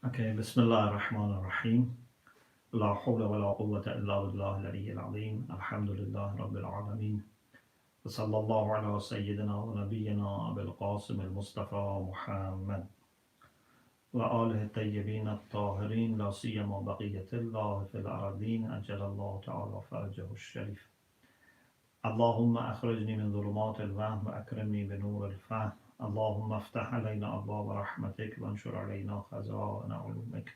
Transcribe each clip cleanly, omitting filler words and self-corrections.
Okay, Bismillah ar-Rahman ar-Rahim. La hawla wa la quwwata illa billah al-aliyyil azim. Alhamdulillah rabbil alameen. Wa sallallahu ala sayyidina wa nabiyyina Abil Qasim al-Mustafa Muhammad wa alihi at-tayyibin at-tahirin la siyama baqiyatillah fil ardin ajalallahu ta'ala farajahu al-sharif. اللهم أخرجني من ظلمات الوهم وأكرمني بنور الفهم اللهم افتح علينا أبواب رحمتك وانشر علينا خزائن علومك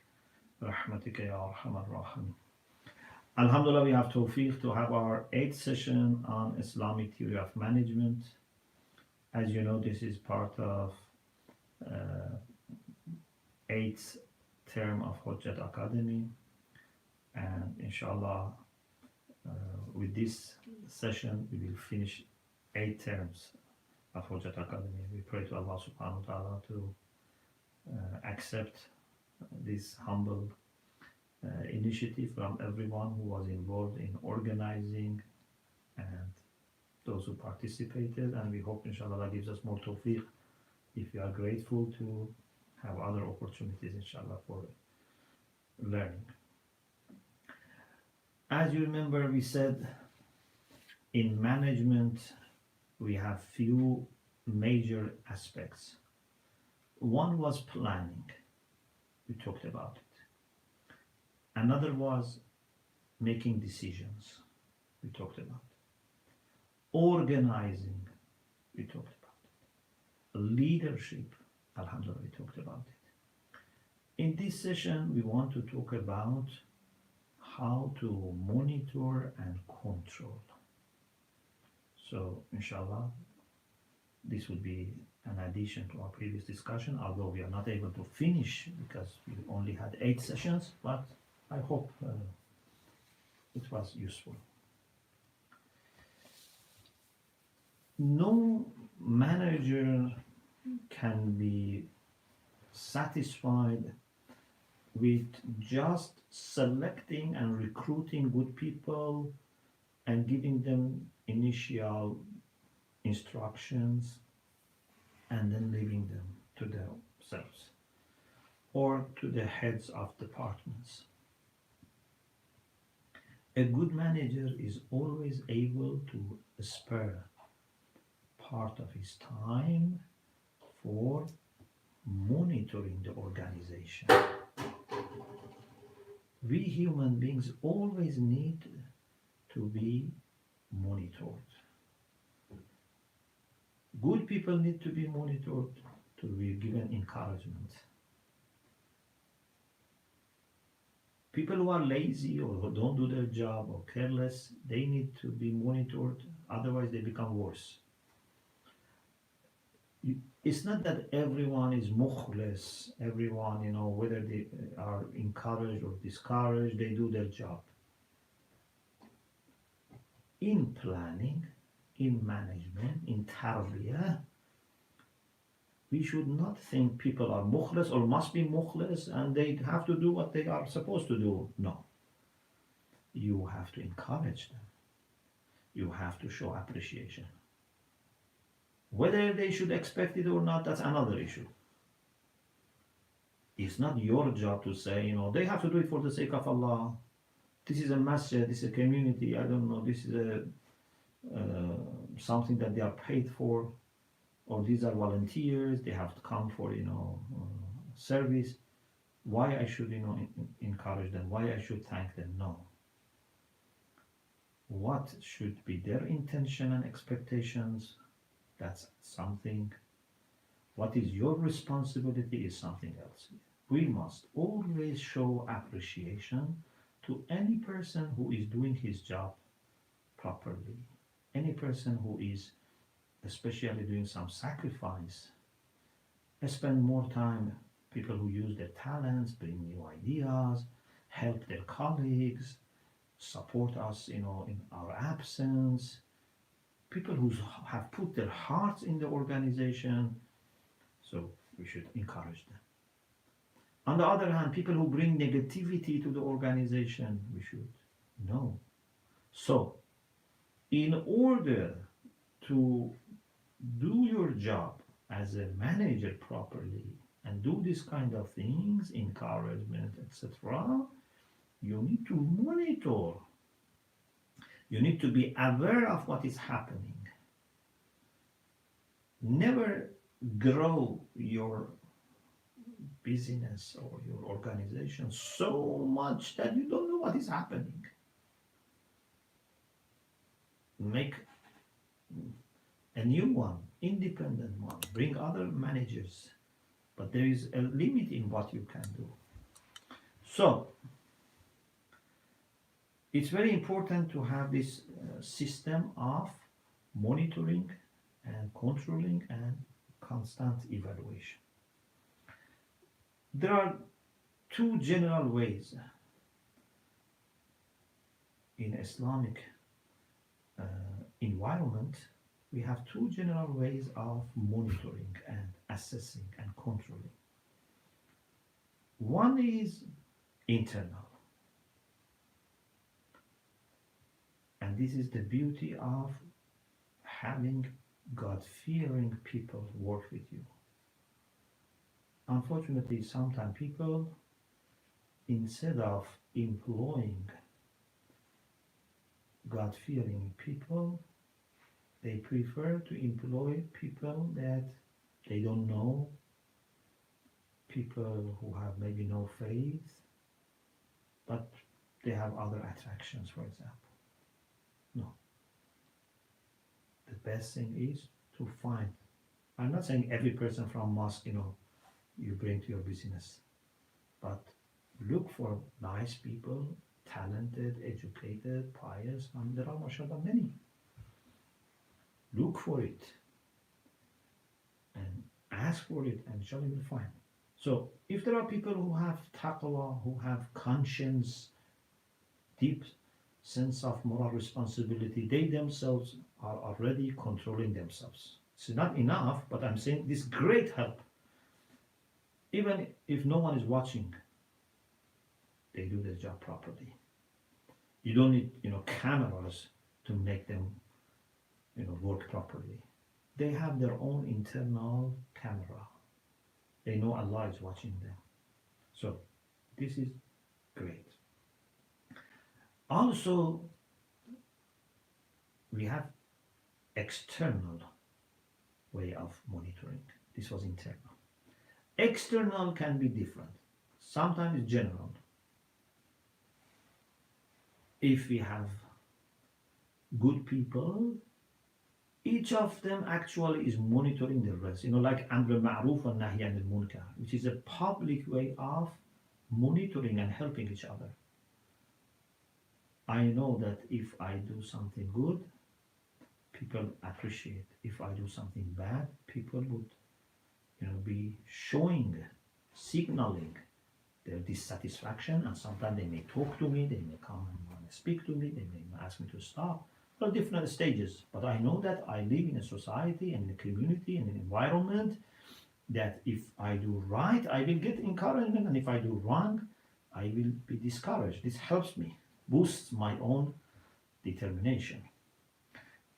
برحمتك يا أرحم الراحمين. Alhamdulillah, we have tawfiq to have our 8th session on Islamic theory of management. As you know, this is part of 8th term of Hujjat Academy, and inshallah with this session we will finish 8 terms of Hujjat Academy. We pray to Allah subhanahu wa ta'ala to accept this humble initiative from everyone who was involved in organizing and those who participated, and we hope inshallah that gives us more tawfiq if we are grateful to have other opportunities inshallah for learning. As you remember, we said in management we have few major aspects. One was planning, we talked about it. Another was making decisions, we talked about it. Organizing, we talked about it. Leadership, alhamdulillah, we talked about it. In this session we want to talk about how to monitor and control. So inshallah this will be an addition to our previous discussion, although we are not able to finish because we only had 8 sessions, but I hope it was useful. No manager can be satisfied with just selecting and recruiting good people and giving them initial instructions and then leaving them to themselves or to the heads of departments. A good manager is always able to spare part of his time for monitoring the organization. We human beings always need to be monitored. Good people need to be monitored, to be given encouragement. People who are lazy or who don't do their job or careless, they need to be monitored, otherwise they become worse. It's not that everyone is mukhlis, everyone, whether they are encouraged or discouraged, they do their job. In planning, in management, in tarbiyah, we should not think people are mukhlis or must be mukhlis and they have to do what they are supposed to do. No. You have to encourage them. You have to show appreciation. Whether they should expect it or not, that's another issue. It's not your job to say, they have to do it for the sake of Allah. This is a masjid, this is a community, I don't know, this is something that they are paid for, or these are volunteers, they have to come for, service. Why I should, encourage them? Why I should thank them? No. What should be their intention and expectations? That's something. What is your responsibility is something else. We must always show appreciation to any person who is doing his job properly. Any person who is especially doing some sacrifice. Spend more time, people who use their talents, bring new ideas, help their colleagues, support us, in our absence. People who have put their hearts in the organization, so we should encourage them. On the other hand, people who bring negativity to the organization, we should know. So, in order to do your job as a manager properly, and do this kind of things, encouragement, etc., you need to monitor. You need to be aware of what is happening. Never grow your business or your organization so much that you don't know what is happening. Make a new one, independent one, bring other managers, but there is a limit in what you can do. So it's very important to have this system of monitoring and controlling and constant evaluation. There are two general ways in Islamic environment. We have two general ways of monitoring and assessing and controlling. One is internal, and this is the beauty of having God-fearing people work with you. Unfortunately, sometimes people, instead of employing God-fearing people, they prefer to employ people that they don't know, people who have maybe no faith, but they have other attractions, for example. No. The best thing is to find. I'm not saying every person from mosque, you bring to your business, but look for nice people, talented, educated, pious, and there are mashallah many. Look for it and ask for it, and inshallah you will find. So if there are people who have taqwa, who have conscience, deep sense of moral responsibility, they themselves are already controlling themselves. It's not enough, but I'm saying this great help. Even if no one is watching, they do their job properly. You don't need, cameras to make them, work properly. They have their own internal camera. They know Allah is watching them. So this is great. Also, we have external way of monitoring. This was internal. External can be different. Sometimes it's general. If we have good people, each of them actually is monitoring the rest. Like Amr Ma'ruf and Nahy Anil Munkar, which is a public way of monitoring and helping each other. I know that if I do something good, people appreciate. If I do something bad, people would, be showing, signaling their dissatisfaction, and sometimes they may talk to me, they may come and want to speak to me, they may ask me to stop. There are different stages, but I know that I live in a society and in a community and an environment that if I do right, I will get encouragement, and if I do wrong, I will be discouraged. This helps me, boosts my own determination.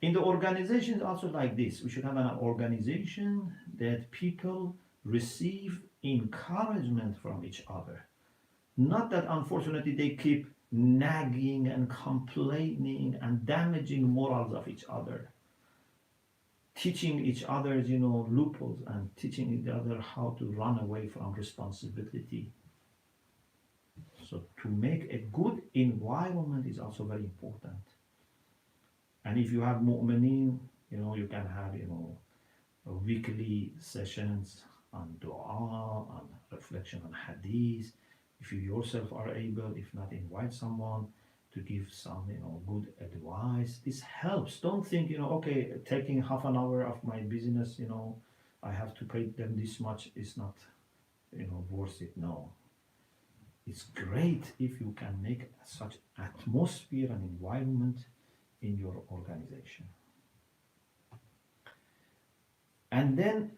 In the organization, also like this, we should have an organization that people receive encouragement from each other. Not that unfortunately they keep nagging and complaining and damaging morals of each other, teaching each other, loopholes, and teaching each other how to run away from responsibility. So to make a good environment is also very important. And if you have mu'mineen, you can have, weekly sessions on dua, on reflection on hadith. If you yourself are able, if not, invite someone to give some, good advice. This helps. Don't think, okay, taking half an hour of my business, I have to pay them this much is not, worth it. No. It's great if you can make such atmosphere and environment in your organization. And then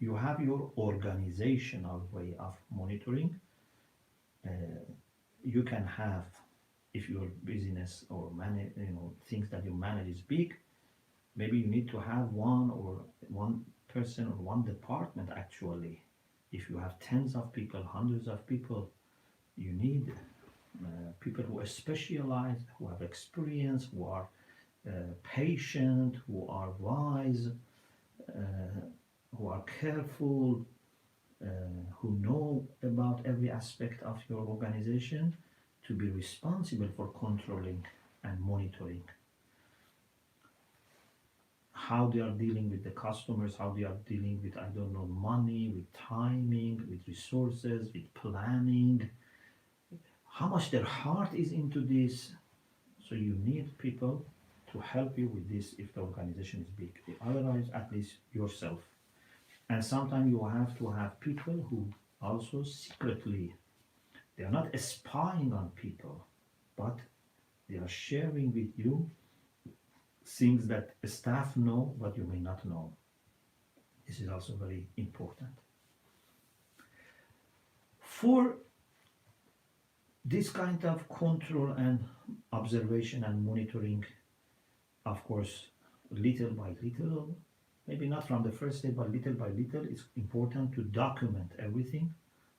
you have your organizational way of monitoring. You can have, if your business or things that you manage is big, maybe you need to have one person or one department actually If you have tens of people, hundreds of people, you need people who are specialized, who have experience, who are patient, who are wise, who are careful, uh, who know about every aspect of your organization to be responsible for controlling and monitoring how they are dealing with the customers, how they are dealing with, I don't know, money, with timing, with resources, with planning, how much their heart is into this. So you need people to help you with this if the organization is big. Otherwise, at least yourself. And sometimes you have to have people who also secretly, they are not spying on people, but they are sharing with you things that staff know but you may not know. This is also very important. For this kind of control and observation and monitoring, of course, little by little, maybe not from the first day, but little by little, it's important to document everything.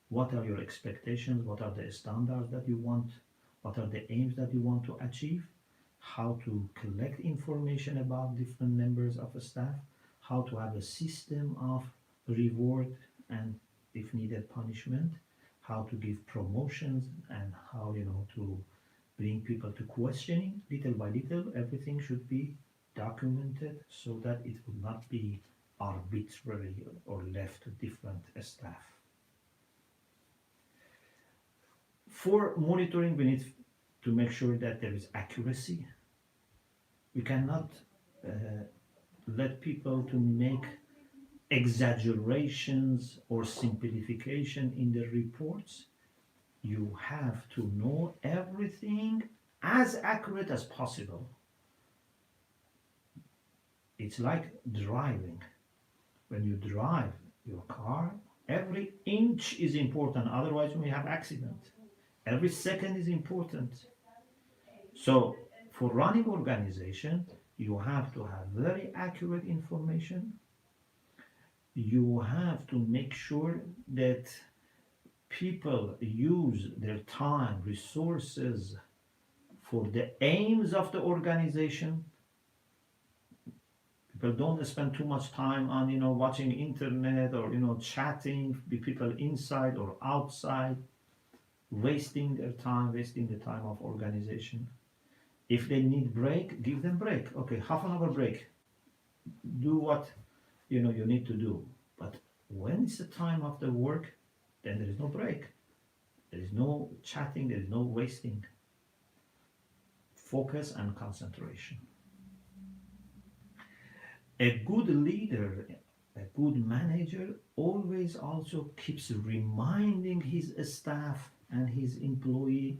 What are your expectations? What are the standards that you want? What are the aims that you want to achieve? How to collect information about different members of a staff? How to have a system of reward and, if needed, punishment? How to give promotions and how, to bring people to questioning. Little by little, everything should be documented so that it would not be arbitrary or left to different staff. For monitoring, we need to make sure that there is accuracy. We cannot let people to make exaggerations or simplification in the reports. You have to know everything as accurate as possible. It's like driving. When you drive your car, every inch is important, otherwise you may have accident. Every second is important. So for running organization, you have to have very accurate information. You have to make sure that people use their time, resources for the aims of the organization. People don't spend too much time on, watching internet or, chatting with people inside or outside, wasting their time, wasting the time of organization. If they need break, give them break. Okay, half an hour break. Do what you need to do. But when it's the time of the work, then there is no break. There is no chatting, there is no wasting. Focus and concentration. A good leader, a good manager always also keeps reminding his staff and his employee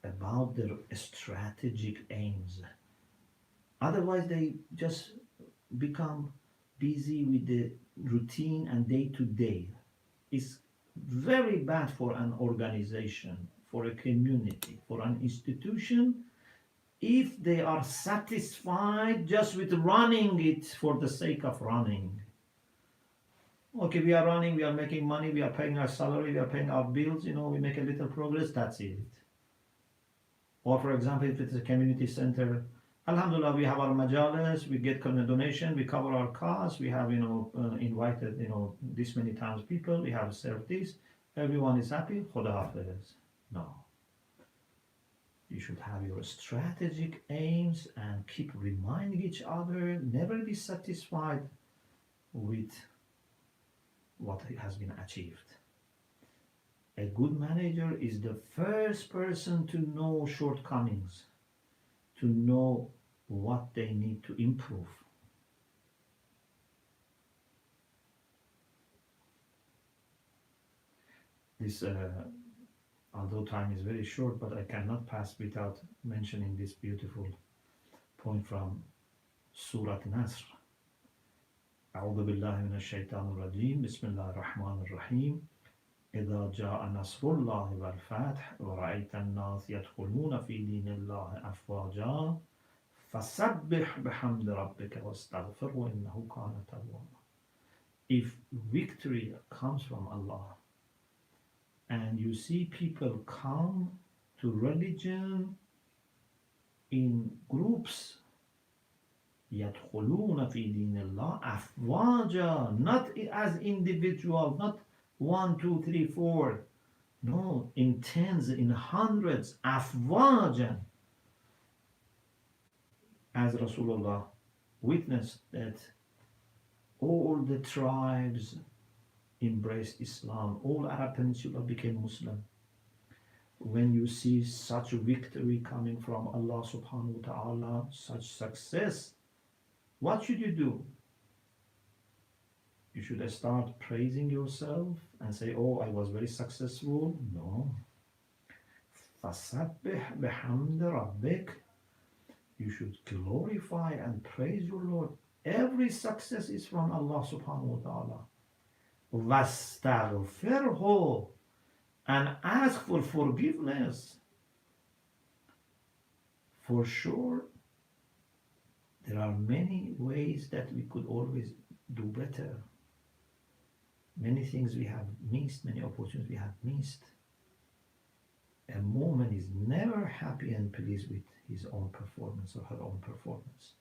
about their strategic aims. Otherwise, they just become busy with the routine and day to day. It's very bad for an organization, for a community, for an institution, if they are satisfied just with running it for the sake of running. Okay, we are running, we are making money, we are paying our salary, we are paying our bills, we make a little progress, that's it. Or for example, if it's a community center, Alhamdulillah, we have our majalis, we get donation, we cover our costs, we have, invited, this many times people, we have served this, everyone is happy, Khuda Hafiz. No. You should have your strategic aims and keep reminding each other, never be satisfied with what has been achieved. A good manager is the first person to know shortcomings, to know what they need to improve. This, although time is very short, but I cannot pass without mentioning this beautiful point from Surah Nasr. أعوذ بالله من الشيطان الرجيم بسم الله الرحمن الرحيم إذا جاء نصر الله والفتح ورأيت الناس يدخلون في دين الله أفواجا فسبح بحمد ربك واستغفره إنه كان توابا. if victory comes from Allah and you see people come to religion in groups, يدخلون في دين الله أفواجا, not as individual, not 1, 2, 3, 4, no, in tens, in hundreds, أفواجا, as Rasulullah witnessed that all the tribes embraced Islam, all Arab Peninsula became Muslim. When you see such victory coming from Allah subhanahu wa ta'ala, such success, what should you do? You should start praising yourself and say, oh, I was very successful. No. فَسَبِّحْ بِحَمْدِ رَبِّكَ. You should glorify and praise your Lord. Every success is from Allah subhanahu wa ta'ala. وَاسْتَغْفِرْهُ, and ask for forgiveness. For sure, there are many ways that we could always do better. Many things we have missed, many opportunities we have missed. A moment is never happy and pleased with his own performance or her own performance.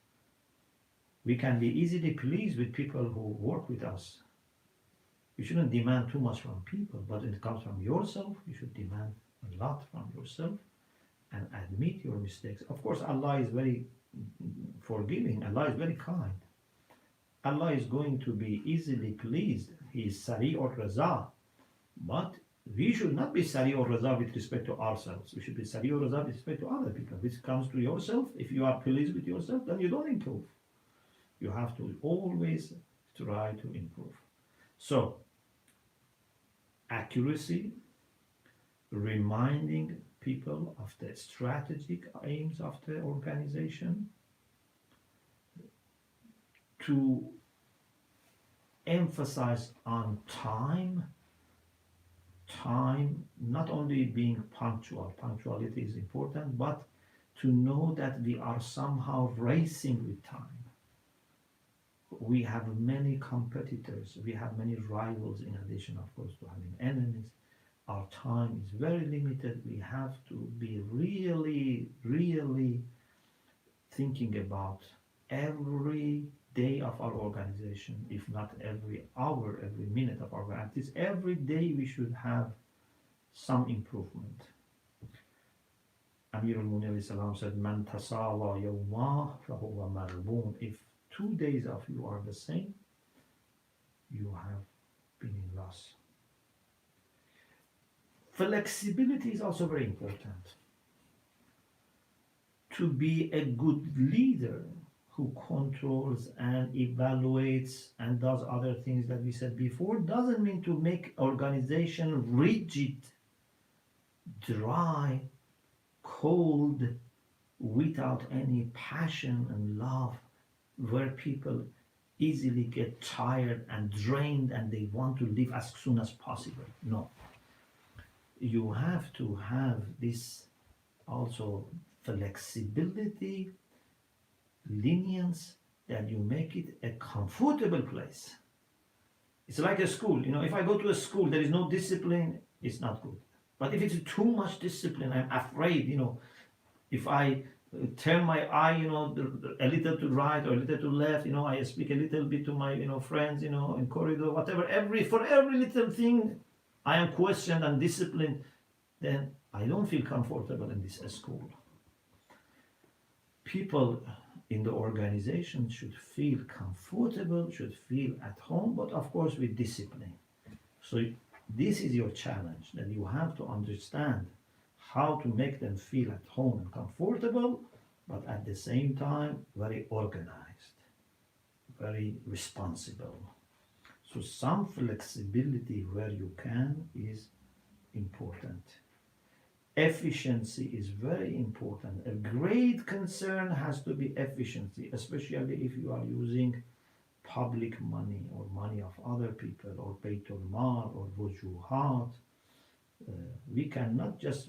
We can be easily pleased with people who work with us. You shouldn't demand too much from people, but when it comes from yourself, you should demand a lot from yourself and admit your mistakes. Of course, Allah is very forgiving. Allah is very kind. Allah is going to be easily pleased. He is Sari or Raza. But we should not be Sari or Raza with respect to ourselves. We should be Sari or Raza with respect to other people. This comes to yourself. If you are pleased with yourself, then you don't improve. You have to always try to improve. So, accuracy, reminding people of the strategic aims of the organization, to emphasize on time, not only being punctual, punctuality is important, but to know that we are somehow racing with time. We have many competitors, we have many rivals in addition, of course, to having enemies. Our time is very limited. We have to be really thinking about every day of our organization, if not every hour, every minute of our organization. Every day we should have some improvement. Amir al-Mu'minin said, Man tasawa yawmah fahuwa marboon. If 2 days of you are the same, you have been in loss. Flexibility is also very important. To be a good leader who controls and evaluates and does other things that we said before doesn't mean to make organization rigid, dry, cold, without any passion and love, where people easily get tired and drained and they want to leave as soon as possible. No. You have to have this also flexibility, lenience, that you make it a comfortable place. It's like a school. If I go to a school, there is no discipline, it's not good. But if it's too much discipline, I'm afraid, if I turn my eye, a little to right or a little to left, I speak a little bit to my, friends, in corridor, whatever, for every little thing, I am questioned and disciplined, then I don't feel comfortable in this school. People in the organization should feel comfortable, should feel at home, but of course with discipline. So this is your challenge, that you have to understand how to make them feel at home and comfortable, but at the same time very organized, very responsible. So some flexibility where you can is important. Efficiency is very important. A great concern has to be efficiency, especially if you are using public money or money of other people or Baitul Mal or Wujuhat. We cannot just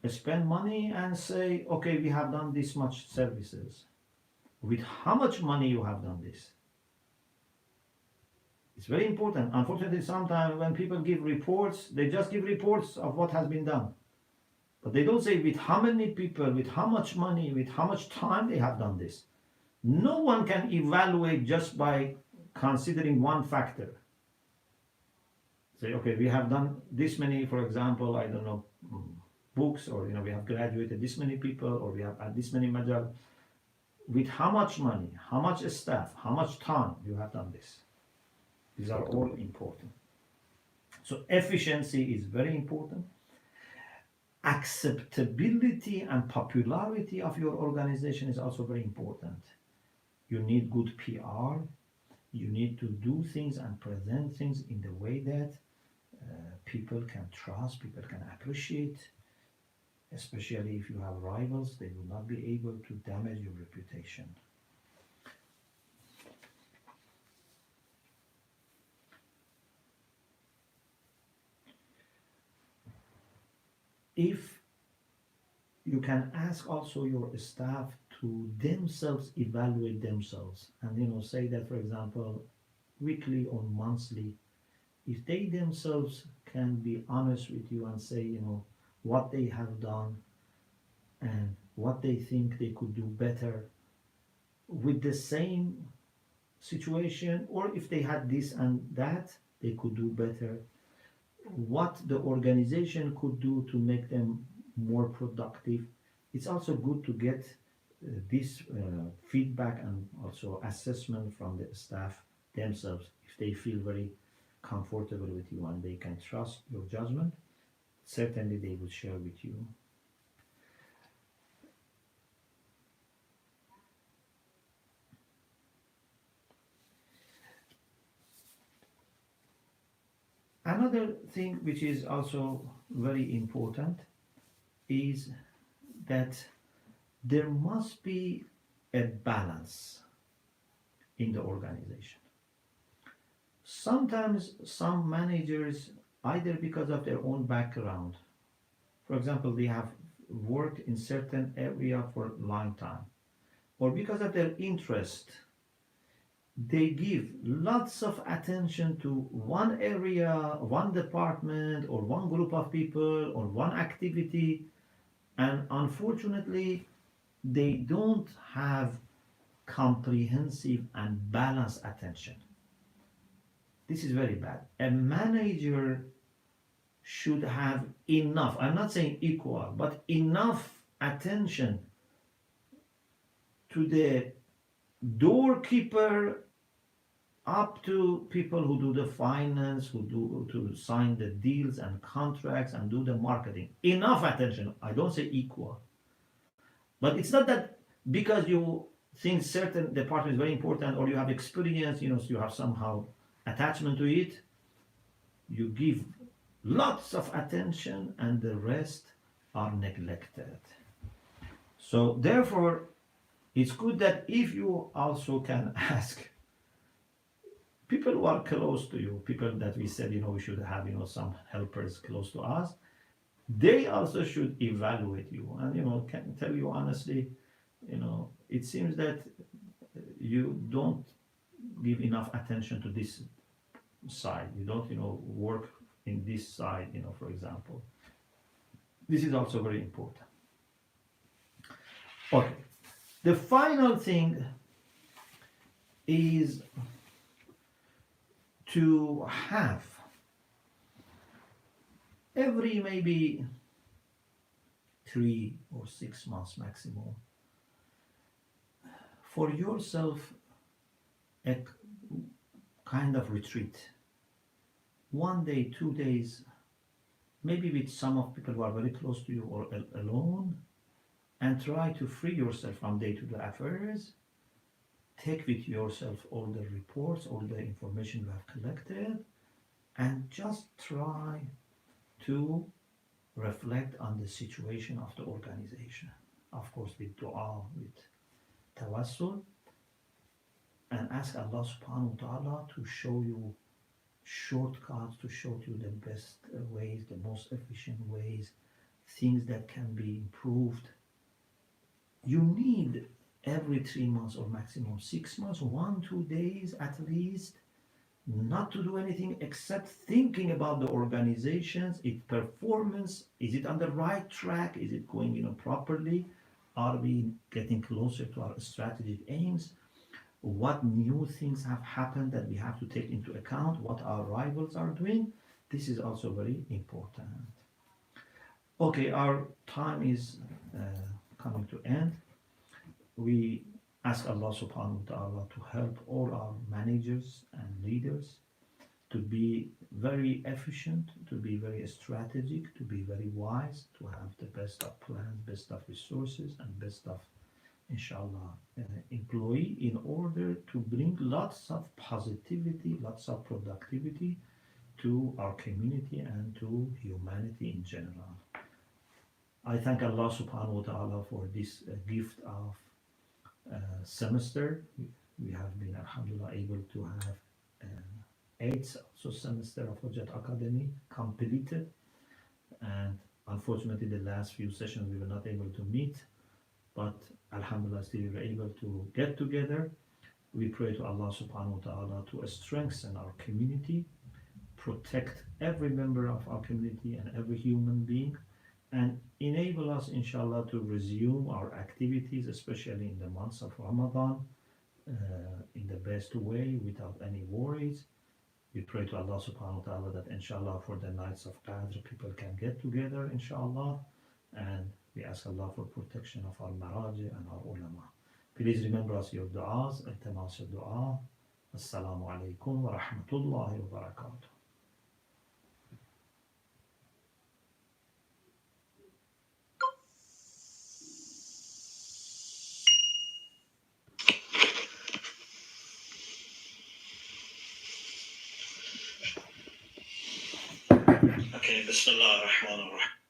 spend money and say, okay, we have done this much services. With how much money you have done this? It's very important. Unfortunately, sometimes when people give reports, they just give reports of what has been done. But they don't say with how many people, with how much money, with how much time they have done this. No one can evaluate just by considering one factor. Say, okay, we have done this many, for example, I don't know, books, or we have graduated this many people, or we have had this many majal. With how much money, how much staff, how much time you have done this. These are all important. So efficiency is very important. Acceptability and popularity of your organization is also very important. You need good PR. You need to do things and present things in the way that people can trust, people can appreciate, especially if you have rivals, they will not be able to damage your reputation. If you can ask also your staff to themselves evaluate themselves, and say that, for example, weekly or monthly, if they themselves can be honest with you and say what they have done and what they think they could do better with the same situation, or if they had this and that they could do better, what the organization could do to make them more productive. It's also good to get this feedback and also assessment from the staff themselves. If they feel very comfortable with you and they can trust your judgment, certainly they will share with you. Another thing which is also very important is that there must be a balance in the organization. Sometimes some managers, either because of their own background, for example, they have worked in certain area for a long time, or because of their interest, they give lots of attention to one area, one department, or one group of people, or one activity, and unfortunately, they don't have comprehensive and balanced attention. This is very bad. A manager should have enough, I'm not saying equal, but enough attention to the doorkeeper, up to people who do the finance, who do to sign the deals and contracts and do the marketing. Enough attention. I don't say equal. But it's not that because you think certain department is very important, or you have experience, so you have somehow attachment to it, you give lots of attention and the rest are neglected. So therefore, it's good that if you also can ask people who are close to you, people that we said, we should have, some helpers close to us, they also should evaluate you and, can tell you honestly, it seems that you don't give enough attention to this side. You don't, work in this side, for example. This is also very important. Okay. The final thing is to have every maybe 3 or 6 months maximum for yourself a kind of retreat. 1 day, 2 days, maybe with some of people who are very close to you or alone, and try to free yourself from day-to-day affairs. Take with yourself all the reports, all the information you have collected, and just try to reflect on the situation of the organization. Of course, with dua, with tawassul, and ask Allah subhanahu wa ta'ala to show you shortcuts, to show you the best ways, the most efficient ways, things that can be improved. You need every 3 months or maximum 6 months, 1-2 days at least, not to do anything except thinking about the organizations, its performance. Is it on the right track? Is it going, properly? Are we getting closer to our strategic aims? What new things have happened that we have to take into account? What our rivals are doing? This is also very important. Okay, our time is coming to end. We ask Allah subhanahu wa ta'ala to help all our managers and leaders to be very efficient, to be very strategic, to be very wise, to have the best of plans, best of resources, and best of, inshallah, employee in order to bring lots of positivity, lots of productivity to our community and to humanity in general. I thank Allah subhanahu wa ta'ala for this gift of semester. We have been, alhamdulillah, able to have eighth also semester of Hujjat Academy completed, and unfortunately the last few sessions we were not able to meet, but alhamdulillah still we were able to get together. We pray to Allah subhanahu wa ta'ala to strengthen our community, protect every member of our community and every human being, and enable us, inshallah, to resume our activities, especially in the months of Ramadan, in the best way, without any worries. We pray to Allah subhanahu wa ta'ala that, inshallah, for the nights of Qadr, people can get together, inshallah, and we ask Allah for protection of our maraji and our ulama. Please remember us your du'as, iltimas dua. Assalamu alaikum wa rahmatullahi wa barakatuh. Okay, Bismillah ar-Rahman ar-Rahim.